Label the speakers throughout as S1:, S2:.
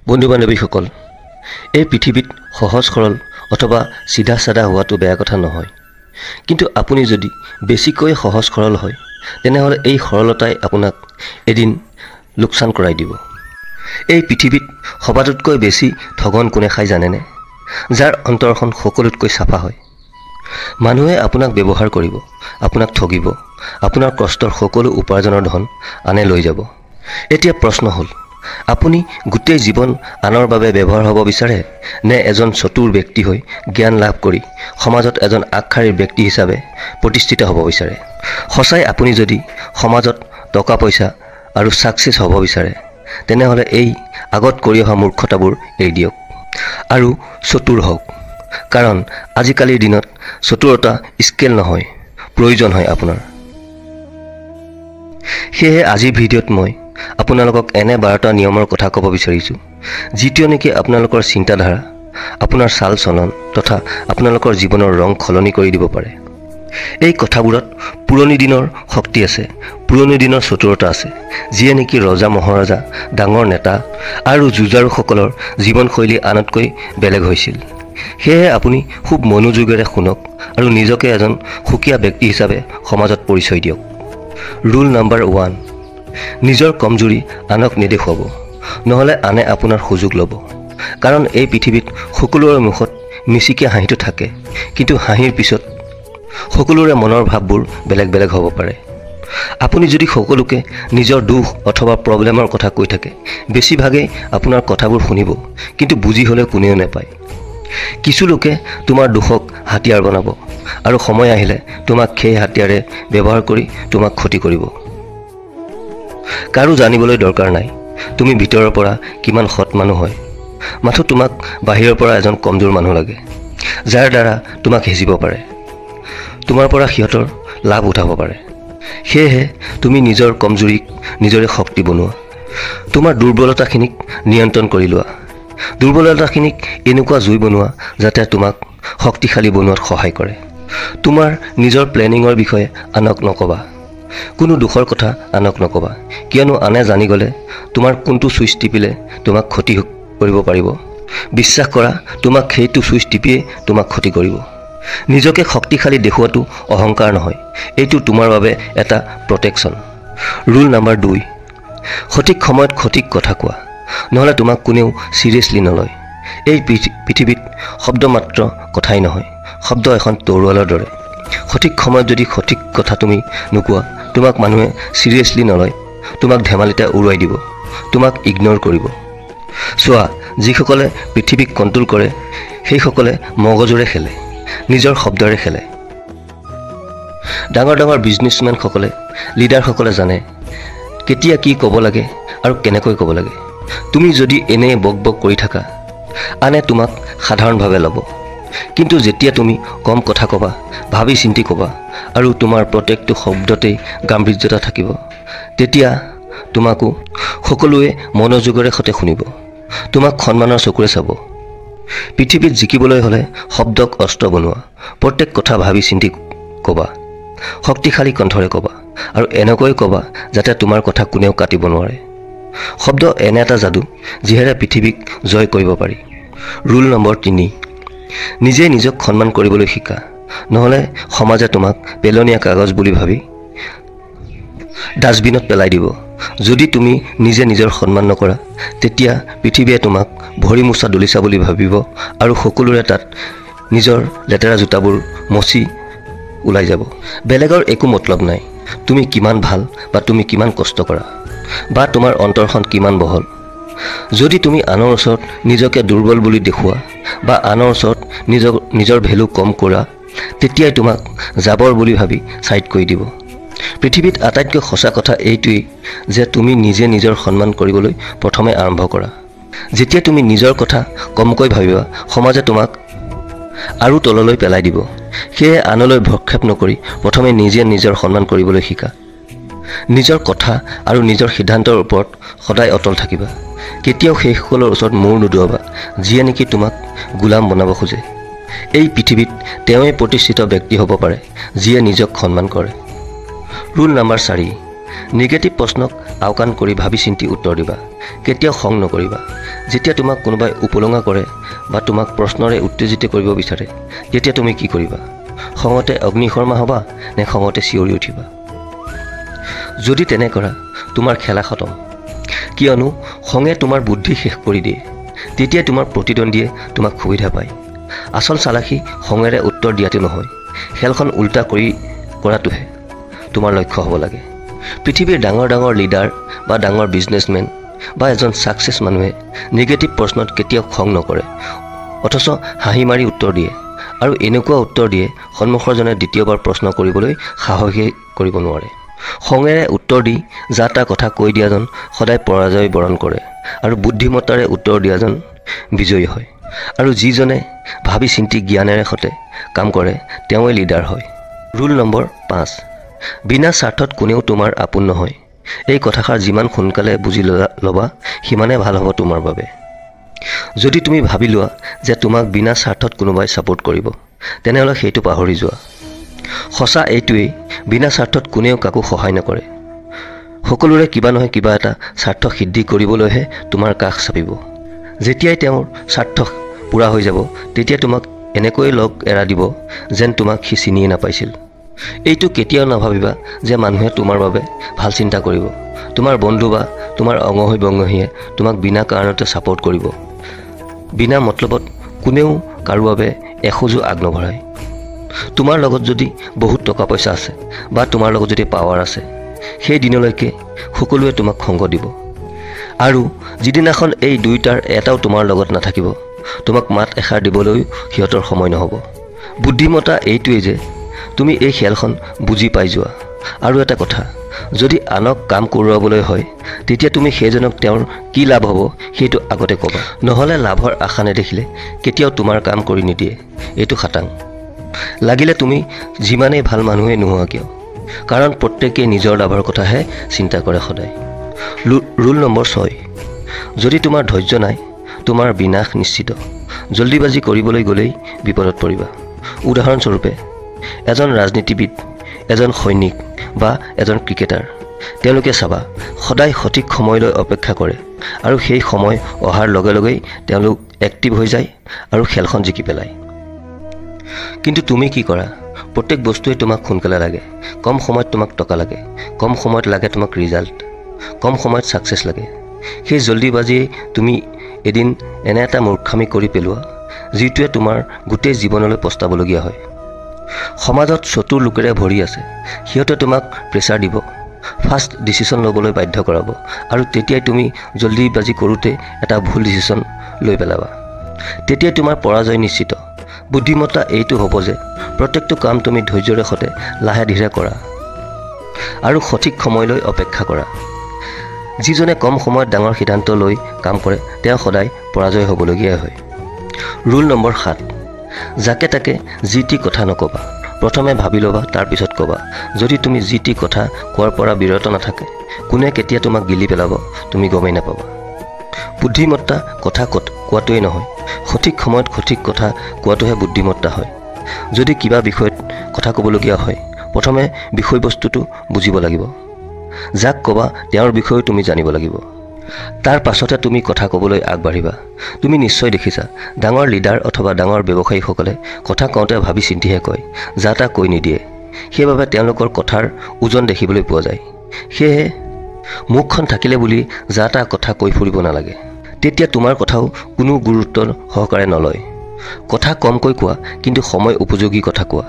S1: বন্ধু বান্ধৱীসকল, এই পৃথিৱীত সহজ সৰল অথবা চিধা সাদা হোৱাটো বেয়া কথা নহয়, কিন্তু আপুনি যদি বেছিকৈ সহজ সৰল হয় তেনেহ'লে এই সৰলতাই আপোনাক এদিন লোকচান কৰাই দিব। এই পৃথিৱীত সবাতোতকৈ বেছি ঠগন কোনে খাই জানেনে? যাৰ অন্তৰখন সকলোতকৈ চাফা হয়। মানুহে আপোনাক ব্যৱহাৰ কৰিব, আপোনাক ঠগিব, আপোনাৰ কষ্টৰ সকলো উপাৰ্জনৰ ধন আনে লৈ যাব। এতিয়া প্ৰশ্ন হ'ল, আপুনি গোটেই জীৱন আনৰ বাবে ব্যৱহাৰ হ'ব বিচাৰে নে এজন চতুৰ ব্যক্তি হৈ জ্ঞান লাভ কৰি সমাজত এজন আগশাৰীৰ ব্যক্তি হিচাপে প্ৰতিষ্ঠিত হ'ব বিচাৰে? সঁচাই আপুনি যদি সমাজত টকা পইচা আৰু ছাকচেছ হ'ব বিচাৰে তেনেহ'লে এই আগত কৰি অহা মূৰ্খতাবোৰ এৰি দিয়ক আৰু চতুৰ হওক। কাৰণ আজিকালিৰ দিনত চতুৰতা স্কেল নহয়, প্ৰয়োজন হয় আপোনাৰ। সেয়েহে আজিৰ ভিডিঅ'ত মই আপোনালোকক এনে 12টা নিয়মৰ কথা ক'ব বিচাৰিছোঁ, যিটোৱে নেকি আপোনালোকৰ চিন্তাধাৰা, আপোনাৰ চাল চলন তথা আপোনালোকৰ জীৱনৰ ৰং সলনি কৰি দিব পাৰে। এই কথাবোৰত পুৰণি দিনৰ শক্তি আছে, পুৰণি দিনৰ চতুৰতা আছে, যিয়ে নেকি ৰজা মহাৰজা, ডাঙৰ নেতা আৰু যুঁজাৰুসকলৰ জীৱনশৈলী আনতকৈ বেলেগ হৈছিল। সেয়েহে আপুনি খুব মনোযোগেৰে শুনক আৰু নিজকে এজন সুকীয়া ব্যক্তি হিচাপে সমাজত পৰিচয় দিয়ক। ৰুল নম্বৰ 1, নিজৰ কমজুৰি আনক নেদেখুৱাব, নহ'লে আনে আপোনাৰ সুযোগ ল'ব। কাৰণ এই পৃথিৱীত সকলোৰে মুখত মিচিকীয়া হাঁহিটো থাকে, কিন্তু হাঁহিৰ পিছত সকলোৰে মনৰ ভাৱবোৰ বেলেগ বেলেগ হ'ব পাৰে। আপুনি যদি সকলোকে নিজৰ দুখ অথবা প্ৰব্লেমৰ কথা কৈ থাকে, বেছিভাগেই আপোনাৰ কথাবোৰ শুনিব, কিন্তু বুজি হ'লেও কোনেও নাপায়। কিছু লোকে তোমাৰ দুখক হাতিয়াৰ বনাব আৰু সময় আহিলে তোমাক সেই হাতিয়াৰে ব্যৱহাৰ কৰি তোমাক ক্ষতি কৰিব। কাৰো জানিবলৈ দৰকাৰ নাই তুমি ভিতৰৰ পৰা কিমান সৎ মানুহ হয়, মাথো তোমাক বাহিৰৰ পৰা এজন কমজোৰ মানুহ লাগে, যাৰ দ্বাৰা তোমাক হেঁচিব পাৰে, তোমাৰ পৰা সিহঁতৰ লাভ উঠাব পাৰে। সেয়েহে তুমি নিজৰ কমজুৰিক নিজৰে শক্তি বনোৱা, তোমাৰ দুৰ্বলতাখিনিক নিয়ন্ত্ৰণ কৰি লোৱা। দুৰ্বলতাখিনিক এনেকুৱা জুই বনোৱা যাতে তোমাক শক্তিশালী বনোৱাত সহায় কৰে। তোমাৰ নিজৰ প্লেনিঙৰ বিষয়ে আনক নক'বা, কোনো দুখৰ কথা আনক নক'বা, কিয়নো আনে জানি গ'লে তোমাৰ কোনটো চুইচ টিপিলে তোমাক ক্ষতি কৰিব পাৰিব। বিশ্বাস কৰা, তোমাক সেইটো চুইচ টিপিয়ে তোমাক ক্ষতি কৰিব। নিজকে শক্তিশালী দেখুওৱাটো অহংকাৰ নহয়, এইটো তোমাৰ বাবে এটা প্ৰটেকশ্যন। ৰুল নম্বৰ 2, সঠিক সময়ত সঠিক কথা কোৱা, নহ'লে তোমাক কোনেও চিৰিয়াছলি নলয়। এই পৃথিৱীত শব্দ মাত্ৰ কথাই নহয়, শব্দ এখন তৰোৱালৰ দৰে। সঠিক সময়ত যদি সঠিক কথা তুমি নোকোৱা, তোমাক মানুহে চিৰিয়াছলি নলয়, তোমাক ধেমালিতে উৰুৱাই দিব, তোমাক ইগন'ৰ কৰিব। চোৱা, যিসকলে পৃথিৱীক কণ্ট্ৰল কৰে সেইসকলে মগজুৰে খেলে, নিজৰ শব্দৰে খেলে। ডাঙৰ ডাঙৰ বিজনেছমেনসকলে, লিডাৰসকলে জানে কেতিয়া কি ক'ব লাগে আৰু কেনেকৈ ক'ব লাগে। তুমি যদি এনেই বক বক কৰি থাকা, আনে তোমাক সাধাৰণভাৱে ল'ব, কিন্তু যেতিয়া তুমি কম কথা ক'বা, ভাবি চিন্তি ক'বা আৰু তোমাৰ প্ৰত্যেকটো শব্দতেই গাম্ভীৰ্যতা থাকিব, তেতিয়া তোমাকো সকলোৱে মনোযোগেৰে সতে শুনিব, তোমাক সন্মানৰ চকুৰে চাব। পৃথিৱীত জিকিবলৈ হ'লে শব্দক অস্ত্ৰ বনোৱা, প্ৰত্যেক কথা ভাবি চিন্তি ক'বা, শক্তিশালী কণ্ঠৰে ক'বা আৰু এনেকৈ ক'বা যাতে তোমাৰ কথা কোনেও কাটিব নোৱাৰে। শব্দ এনে এটা যাদু যিহেৰে পৃথিৱীক জয় কৰিব পাৰি। ৰুল নম্বৰ 3, নিজে নিজক সন্মান কৰিবলৈ শিকা, নহ'লে সমাজে তোমাক পেলনীয়া কাগজ বুলি ভাবি ডাষ্টবিনত পেলাই দিব। যদি তুমি নিজে নিজৰ সন্মান নকৰা, তেতিয়া পৃথিৱীয়ে তোমাক ভৰি মোচা দলিচা বুলি ভাবিব আৰু সকলোৰে তাত নিজৰ লেতেৰা জোতাবোৰ মচি ওলাই যাব। বেলেগৰ একো মতলব নাই তুমি কিমান ভাল বা তুমি কিমান কষ্ট কৰা বা তোমাৰ অন্তৰখন কিমান বহল। যদি তুমি আনৰ ওচৰত নিজকে দুৰ্বল বুলি দেখুওৱা বা আনৰ ওচৰত নিজৰ ভেলু কম কৰা, তেতিয়াই তোমাক জাবৰ বুলি ভাবি ছাইড কৰি দিব। পৃথিৱীত আটাইতকৈ সঁচা কথা এইটোৱেই যে তুমি নিজে নিজৰ সন্মান কৰিবলৈ প্ৰথমে আৰম্ভ কৰা। যেতিয়া তুমি নিজৰ কথা কমকৈ ভাবিবা, সমাজে তোমাক আৰু তললৈ পেলাই দিব। সেয়ে আনলৈ ভ্ৰক্ষেপ নকৰি প্ৰথমে নিজে নিজৰ সন্মান কৰিবলৈ শিকা। নিজৰ কথা আৰু নিজৰ সিদ্ধান্তৰ ওপৰত সদায় অটল থাকিবা। কেতিয়াও সেইসকলৰ ওচৰত মূৰ নুদুৱাবা যিয়ে নেকি তোমাক গোলাম বনাব খোজে। এই পৃথিৱীত তেওঁৱেই প্ৰতিষ্ঠিত ব্যক্তি হ'ব পাৰে যিয়ে নিজক সন্মান কৰে। ৰুল নম্বৰ 4, নিগেটিভ প্ৰশ্নক আওকাণ কৰি ভাবি চিন্তি উত্তৰ দিবা, কেতিয়াও খং নকৰিবা। যেতিয়া তোমাক কোনোবাই উপলঙা কৰে বা তোমাক প্ৰশ্নৰে উত্তেজিত কৰিব বিচাৰে, তেতিয়া তুমি কি কৰিবা? খঙতে অগ্নিশৰ্মা হ'বা নে খঙতে চিঞৰি উঠিবা? যদি তেনে কৰা, তোমাৰ খেলা খতম। কিয়নো খঙে তোমাৰ বুদ্ধি শেষ কৰি দিয়ে। তেতিয়া তোমাৰ প্ৰতিদ্বন্দ্বীয়ে তোমাক সুবিধা পায়। আচল চালাকি খঙেৰে উত্তৰ দিয়াটো নহয়, খেলখন উল্টা কৰাটোহে তোমাৰ লক্ষ্য হ'ব লাগে। পৃথিৱীৰ ডাঙৰ ডাঙৰ লিডাৰ বা ডাঙৰ বিজনেছমেন বা এজন ছাকচেছ মানুহে নিগেটিভ প্ৰশ্নত কেতিয়াও খং নকৰে, অথচ হাঁহি মাৰি উত্তৰ দিয়ে। আৰু এনেকুৱা উত্তৰ দিয়ে সন্মুখৰজনে দ্বিতীয়বাৰ প্ৰশ্ন কৰিবলৈ সাহসেই কৰিব নোৱাৰে। খঙেৰে উত্তৰ দি যা তা কথা কৈ দিয়াজন সদায় পৰাজয় বৰণ কৰে আৰু বুদ্ধিমত্তাৰে উত্তৰ দিয়াজন বিজয়ী হয়। আৰু যিজনে ভাবি চিন্তি জ্ঞানেৰে সতে কাম কৰে তেওঁই লিডাৰ হয়। ৰুল নম্বৰ 5, বিনা স্বাৰ্থত কোনেও তোমাৰ আপোন নহয়। এই কথাষাৰ যিমান সোনকালে বুজি ল'বা সিমানে ভাল হ'ব তোমাৰ বাবে। যদি তুমি ভাবি লোৱা যে তোমাক বিনা স্বাৰ্থত কোনোবাই ছাপোৰ্ট কৰিব, তেনেহ'লে সেইটো পাহৰি যোৱা। সঁচা এইটোৱেই, বিনা স্বাৰ্থত কোনেও কাকো সহায় নকৰে। সকলোৰে কিবা নহয় কিবা এটা স্বাৰ্থ সিদ্ধি কৰিবলৈহে তোমাৰ কাষ চাপিব। যেতিয়াই তেওঁৰ স্বাৰ্থ পূৰা হৈ যাব, তেতিয়া তোমাক এনেকৈ লগ এৰা দিব যেন তোমাক সি চিনিয়ে নাপাইছিল। এইটো কেতিয়াও নাভাবিবা যে মানুহে তোমাৰ বাবে ভাল চিন্তা কৰিব। তোমাৰ বন্ধু বা তোমাৰ অঙহী বঙহীয়ে তোমাক বিনা কাৰণতে ছাপোৰ্ট কৰিব। বিনা মতলবত কোনেও কাৰো বাবে এখোজো আগ নবঢ়ায়। তোমাৰ লগত যদি বহুত টকা পইচা আছে বা তোমাৰ লগত যদি পাৱাৰ আছে, সেই দিনলৈকে সকলোৱে তোমাক সংগ দিব। আৰু যিদিনাখন এই দুয়োটাৰ এটাও তোমাৰ লগত নাথাকিব, তোমাক মাত এষাৰ দিবলৈও সিহঁতৰ সময় নহ'ব। বুদ্ধিমত্তা এইটোৱেই যে তুমি এই খেলখন বুজি পাই যোৱা। আৰু এটা কথা, যদি আনক কাম কৰোৱাবলৈ হয়, তেতিয়া তুমি সেইজনক তেওঁৰ কি লাভ হ'ব সেইটো আগতে ক'বা। নহ'লে লাভৰ আশা নেদেখিলে কেতিয়াও তোমাৰ কাম কৰি নিদিয়ে, এইটো খাটাং। লাগিলে তুমি যিমানেই ভাল মানুহেই নোহোৱা কিয়, কাৰণ প্ৰত্যেকেই নিজৰ লাভৰ কথাহে চিন্তা কৰে সদায়। ৰুল নম্বৰ 6, যদি তোমাৰ ধৈৰ্য নাই, তোমাৰ বিনাশ নিশ্চিত। জল্দিবাজি কৰিবলৈ গ'লেই বিপদত পৰিবা। উদাহৰণস্বৰূপে, এজন ৰাজনীতিবিদ, এজন সৈনিক বা এজন ক্ৰিকেটাৰ, তেওঁলোকে চাবা সদায় সঠিক সময়লৈ অপেক্ষা কৰে আৰু সেই সময় অহাৰ লগে লগেই তেওঁলোক এক্টিভ হৈ যায় আৰু খেলখন জিকি পেলায়। কিন্তু তুমি কি কৰা? প্ৰত্যেক বস্তুৱে তোমাক সোনকালে লাগে। কম সময়ত তোমাক টকা লাগে, কম সময়ত লাগে তোমাক ৰিজাল্ট, কম সময়ত ছাকচেছ লাগে। সেই জল্দিবাজিয়ে তুমি এদিন এনে এটা মূৰ্খামি কৰি পেলোৱা যিটোৱে তোমাৰ গোটেই জীৱনলৈ পস্তাবলগীয়া হয়। সমাজত চতুৰ লোকেৰে ভৰি আছে। সিহঁতে তোমাক প্ৰেছাৰ দিব, ফাষ্ট ডিচিশ্যন ল'বলৈ বাধ্য কৰাব, আৰু তেতিয়াই তুমি জল্দিবাজি কৰোঁতে এটা ভুল ডিচিশ্যন লৈ পেলাবা। তেতিয়াই তোমাৰ পৰাজয় নিশ্চিত। বুদ্ধিমত্তা এইটো হ'ব যে প্ৰত্যেকটো কাম তুমি ধৈৰ্যৰে সতে লাহে ধীৰে কৰা আৰু সঠিক সময়লৈ অপেক্ষা কৰা। যিজনে কম সময়ত ডাঙৰ সিদ্ধান্ত লৈ কাম কৰে তেওঁ সদায় পৰাজয় হ'বলগীয়া হয়। ৰুল নম্বৰ 7, যাকে তাকে যি টি কথা নক'বা। প্ৰথমে ভাবি ল'বা, তাৰপিছত ক'বা। যদি তুমি যি টি কথা কোৱাৰ পৰা বিৰত নাথাকে, কোনে কেতিয়া তোমাক গিলি পেলাব তুমি গমেই নাপাবা। বুদ্ধিমত্তা কথা কোৱাটোৱেই নহয়, সঠিক সময়ত সঠিক কথা কোৱাটোহে বুদ্ধিমত্তা হয়। যদি কিবা বিষয়ত কথা ক'বলগীয়া হয়, প্ৰথমে বিষয়বস্তুটো বুজিব লাগিব। যাক ক'বা তেওঁৰ বিষয়েও তুমি জানিব লাগিব। তাৰ পাছতে তুমি কথা ক'বলৈ আগবাঢ়িবা। তুমি নিশ্চয় দেখিছা, ডাঙৰ লিডাৰ অথবা ডাঙৰ ব্যৱসায়ীসকলে কথা কওঁতে ভাবি চিন্তিহে কয়, যা তা কৈ নিদিয়ে। সেইবাবে তেওঁলোকৰ কথাৰ ওজন দেখিবলৈ পোৱা যায়। সেয়েহে মুখখন থাকিলে বুলি যা তা কথা কৈ ফুৰিব নালাগে। তেতিয়া তোমাৰ কথাও কোনো গুৰুত্ব সহকাৰে নলয়। কথা কমকৈ কোৱা, কিন্তু সময় উপযোগী কথা কোৱা।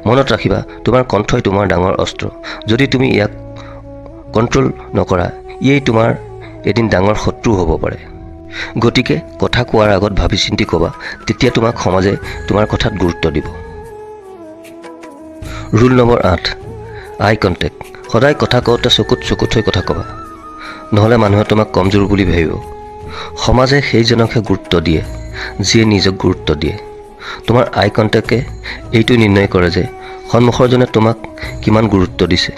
S1: মনত ৰাখিবা, তোমাৰ কণ্ঠই তোমাৰ ডাঙৰ অস্ত্ৰ। যদি তুমি ইয়াক কণ্ট্ৰল নকৰা, ইয়েই তোমাৰ এদিন ডাঙৰ শত্ৰু হ'ব পাৰে। গতিকে কথা কোৱাৰ আগত ভাবি চিন্তি ক'বা, তেতিয়া তোমাক সমাজে তোমাৰ কথাত গুৰুত্ব দিব। ৰুল নম্বৰ 8, আই কণ্টেক্ট। সদায় কথা কওঁতে চকুত চকু থৈ কথা ক'বা, নহ'লে মানুহে তোমাক কমজোৰ বুলি ভাবিব। সমাজে সেইজনকহে গুৰুত্ব দিয়ে যিয়ে নিজক গুৰুত্ব দিয়ে। তোমাৰ আই কণ্টেক্টে এইটো নিৰ্ণয় কৰে যে সন্মুখৰজনে তোমাক কিমান গুৰুত্ব দিছে।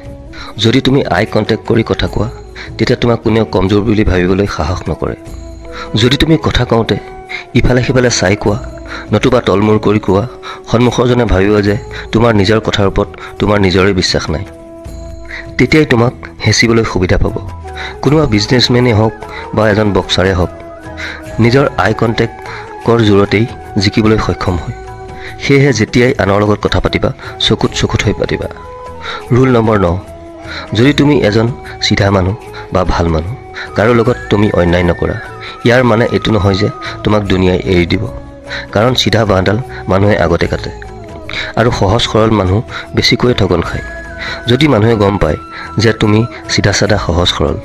S1: যদি তুমি আই কণ্টেক্ট কৰি কথা কোৱা, তেতিয়া তোমাক কোনেও কমজোৰ বুলি ভাবিবলৈ সাহস নকৰে। যদি তুমি কথা কওঁতে ইফালে সিফালে চাই কোৱা, নতুবা তলমূৰ কৰি কোৱা, সন্মুখৰজনে ভাবিব যে তোমাৰ নিজৰ কথাৰ ওপৰত তোমাৰ নিজৰে বিশ্বাস নাই। তেতিয়াই তোমাক হেঁচিবলৈ সুবিধা পাব। কোনোবা বিজনেছমেনেই হওক বা এজন বক্সাৰে হওক, নিজৰ আই কণ্টেক্টৰ জৰিয়তেই জিকিবলৈ সক্ষম হয়। সেয়েহে যেতিয়াই আনৰ লগত কথা পাতিবা চকুত চকুত হৈ পাতিবা। ৰুল নম্বৰ 9, যদি তুমি এজন চিধা মানুহ বা ভাল মানুহ, কাৰো লগত তুমি অন্যায় নকৰা, ইয়াৰ মানে এইটো নহয় যে তোমাক দুনিয়াই এৰি দিব। কাৰণ চিধা বাঁহডাল মানুহে আগতে কাটে আৰু সহজ সৰল মানুহ বেছিকৈ ঠগন খায়। যদি মানুহে গম পায় যে তুমি চিধা চাধা সহজ সৰল,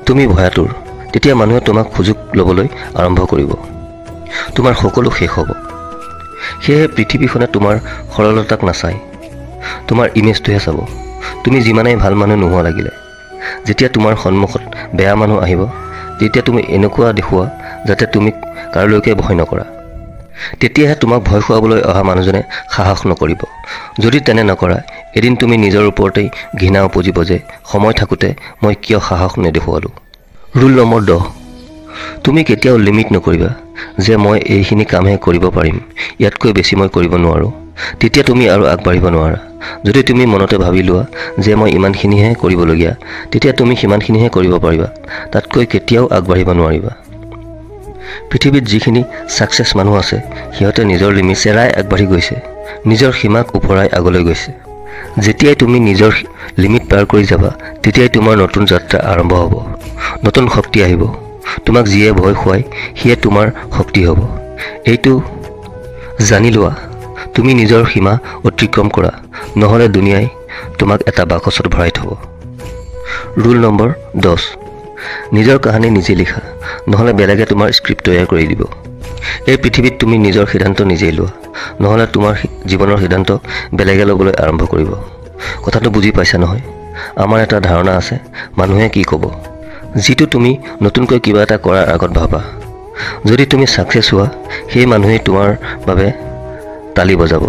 S1: তুমি ভয়াতুৰ, তেতিয়া মানুহে তোমাক সুযোগ ল'বলৈ আৰম্ভ কৰিব। তোমাৰ সকলো শেষ হ'ব। সেয়েহে পৃথিৱীখনে তোমাৰ সৰলতাক নাচায়, তোমাৰ ইমেজটোহে চাব। তুমি যিমানেই ভাল মানুহ নোহোৱা লাগিলে, যেতিয়া তোমাৰ সন্মুখত বেয়া মানুহ আহিব, তেতিয়া তুমি এনেকুৱা দেখুওৱা যাতে তুমি কাৰোলৈকে ভয় নকৰা। তেতিয়াহে তোমাক ভয় খুৱাবলৈ অহা মানুহজনে সাহস নকৰিব। যদি তেনে নকৰা, এদিন তুমি নিজৰ ওপৰতেই ঘৃণা উপজিব যে সময় থাকোঁতে মই কিয় সাহস নেদেখুৱালোঁ। ৰুল নম্বৰ 10, তুমি কেতিয়াও লিমিট নকৰিবা যে মই এইখিনি কামহে কৰিব পাৰিম, ইয়াতকৈ বেছি মই কৰিব নোৱাৰোঁ। তেতিয়া তুমি আৰু আগবাঢ়িব নোৱাৰা। যদি তুমি মনতে ভাবি লোৱা যে মই ইমানখিনিহে কৰিবলগীয়া, তেতিয়া তুমি সিমানখিনিহে কৰিব পাৰিবা, তাতকৈ কেতিয়াও আগবাঢ়িব নোৱাৰিবা। পৃথিৱীত যিখিনি ছাকচেছ মানুহ আছে, সিহঁতে নিজৰ লিমিট চেৰাই আগবাঢ়ি গৈছে, নিজৰ সীমাক ওপৰাই আগলৈ গৈছে। যেতিয়াই তুমি নিজৰ লিমিট পাৰ কৰি যাবা, তেতিয়াই তোমাৰ নতুন যাত্ৰা আৰম্ভ হ'ব। নতুন শক্তি আহিব। তোমাক যিয়ে ভয় খুৱাই সিয়ে তোমাৰ শক্তি হ'ব। এইটো জানি লোৱা, তুমি নিজৰ সীমা অতিক্ৰম কৰা, নহ'লে দুনিয়াই তোমাক এটা বাকচত ভৰাই থ'ব। ৰুল নম্বৰ 10, নিজৰ কাহিনী নিজে লিখা, নহ'লে বেলেগে তোমাৰ স্ক্ৰিপ্ট তৈয়াৰ কৰি দিব। এই পৃথিৱীত তুমি নিজৰ সিদ্ধান্ত নিজেই লোৱা, নহ'লে তোমাৰ জীৱনৰ সিদ্ধান্ত বেলেগে ল'বলৈ আৰম্ভ কৰিব। কথাটো বুজি পাইছা নহয়? আমাৰ এটা ধাৰণা আছে, মানুহে কি ক'ব, যিটো তুমি নতুনকৈ কিবা এটা কৰাৰ আগত ভাবা। যদি তুমি ছাকচেছ হোৱা, সেই মানুহেই তোমাৰ বাবে তালি বজাব,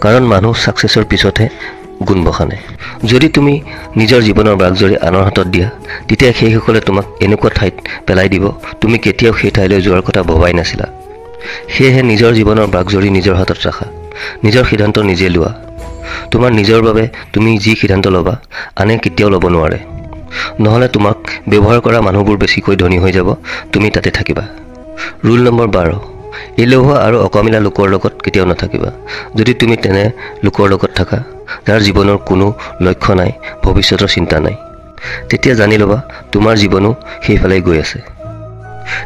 S1: কাৰণ মানুহ ছাকচেছৰ পিছতহে গুণ বখানে। যদি তুমি নিজৰ জীৱনৰ বাগজৰি আনৰ হাতত দিয়া, তেতিয়া সেইসকলে তোমাক এনেকুৱা ঠাইত পেলাই দিব, তুমি কেতিয়াও সেই ঠাইলৈ যোৱাৰ কথা ভবাই নাছিলা। সেয়েহে নিজৰ জীৱনৰ বাগজৰি নিজৰ হাতত ৰাখা, নিজৰ সিদ্ধান্ত নিজে লোৱা। তোমাৰ নিজৰ বাবে তুমি যি সিদ্ধান্ত ল'বা, আনে কেতিয়াও ল'ব নোৱাৰে। নহ'লে তোমাক ব্যৱহাৰ কৰা মানুহবোৰ বেছিকৈ ধনী হৈ যাব, তুমি তাতে থাকিবা। ৰুল নম্বৰ 12, এলেহুৱা আৰু অকামিলা লোকৰ লগত কেতিয়াও নাথাকিবা। যদি তুমি তেনে লোকৰ লগত থাকা, যাৰ জীৱনৰ কোনো লক্ষ্য নাই, ভৱিষ্যতৰ চিন্তা নাই, তেতিয়া জানি ল'বা তোমাৰ জীৱনো সেইফালে গৈ আছে।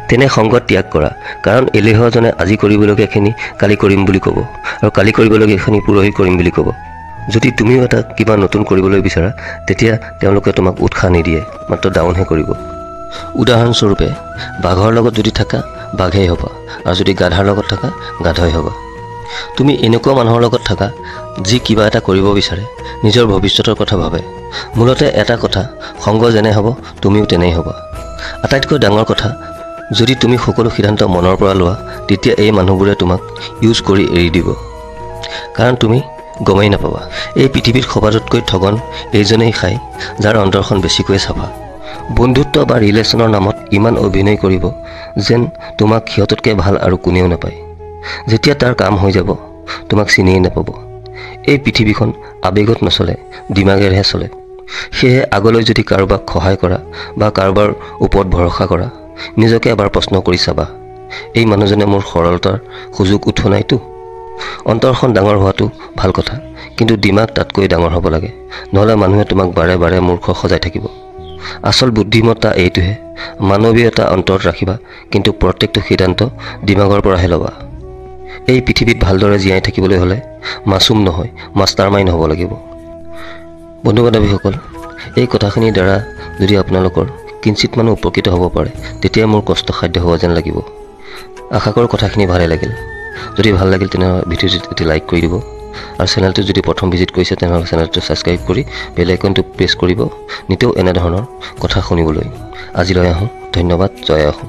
S1: তেনে সংগ ত্যাগ কৰা, কাৰণ এলেহুৱাজনে আজি কৰিবলগীয়াখিনি কালি কৰিম বুলি ক'ব, আৰু কালি কৰিবলগীয়াখিনি পৰহি কৰিম বুলি ক'ব। যদি তুমিও এটা কিবা নতুন কৰিবলৈ বিচাৰা, তেতিয়া তেওঁলোকে তোমাক উৎসাহ নিদিয়ে, মাত্ৰ ডাউনহে কৰিব। উদাহৰণস্বৰূপে, বাঘৰ লগত যদি থাকা, বাঘেই হ'বা, আৰু যদি গাধাৰ লগত থাকা, গাধই হ'বা। তুমি এনেকুৱা মানুহৰ লগত থাকা, যি কিবা এটা কৰিব বিচাৰে, নিজৰ ভৱিষ্যতৰ কথা ভাবে। মূলতে এটা কথা, সংগ যেনে হ'ব, তুমিও তেনেই হ'বা। আটাইতকৈ ডাঙৰ কথা, যদি তুমি সকলো সিদ্ধান্ত মনৰ পৰা লোৱা, তেতিয়া এই মানুহবোৰে তোমাক ইউজ কৰি এৰি দিব, কাৰণ তুমি গমেই নাপাবা। এই পৃথিৱীত সবাতোতকৈ ঠগন এইজনেই খায়, যাৰ অন্তৰখন বেছিকৈ চাফা। বন্ধুত্ব বা ৰিলেশ্যনৰ নামত ইমান অভিনয় কৰিব যেন তোমাক সিহঁততকৈ ভাল আৰু কোনেও নাপায়। যেতিয়া তাৰ কাম হৈ যাব, তোমাক চিনিয়েই নাপাব। এই পৃথিৱীখন আৱেগত নচলে, দিমাগেৰেহে চলে। সেয়েহে আগলৈ যদি কাৰোবাক সহায় কৰা বা কাৰোবাৰ ওপৰত ভৰসা কৰা, নিজকে এবাৰ প্ৰশ্ন কৰি চাবা, এই মানুহজনে মোৰ সৰলতাৰ সুযোগ উঠোৱা নাইতো। অন্তৰখন ডাঙৰ হোৱাটো ভাল কথা, কিন্তু দিমাগ তাতকৈ ডাঙৰ হ'ব লাগে, নহ'লে মানুহে তোমাক বাৰে বাৰে মূৰ্খ সজাই থাকিব। আচল বুদ্ধিমত্তা এইটোহে, মানৱীয়তা অন্তৰত ৰাখিবা, কিন্তু প্ৰত্যেকটো সিদ্ধান্ত দিমাগৰ পৰাহে ল'বা। এই পৃথিৱীত ভালদৰে জীয়াই থাকিবলৈ হ'লে মাছুম নহয়, মাষ্টাৰ মাইণ্ড হ'ব লাগিব। বন্ধু বান্ধৱীসকল, এই কথাখিনিৰ দ্বাৰা যদি আপোনালোকৰ কিঞ্চিত মানুহ উপকৃত হ'ব পাৰে, তেতিয়া মোৰ কষ্টসাধ্য হোৱা যেন লাগিব। আশা কৰোঁ কথাখিনি ভালে লাগিল। যদি ভাল লাগিল তেনেহ'লে ভিডিঅ'টো এটি লাইক কৰি দিব, আৰু চেনেলটো যদি প্ৰথম ভিজিট কৰিছে তেনেহ'লে চেনেলটো ছাবস্ক্ৰাইব কৰি বেল আইকনটো প্ৰেছ কৰিব, নিতৌ এনেধৰণৰ কথা শুনিবলৈ। আজিলৈ আহোঁ, ধন্যবাদ, জয় আহোঁ।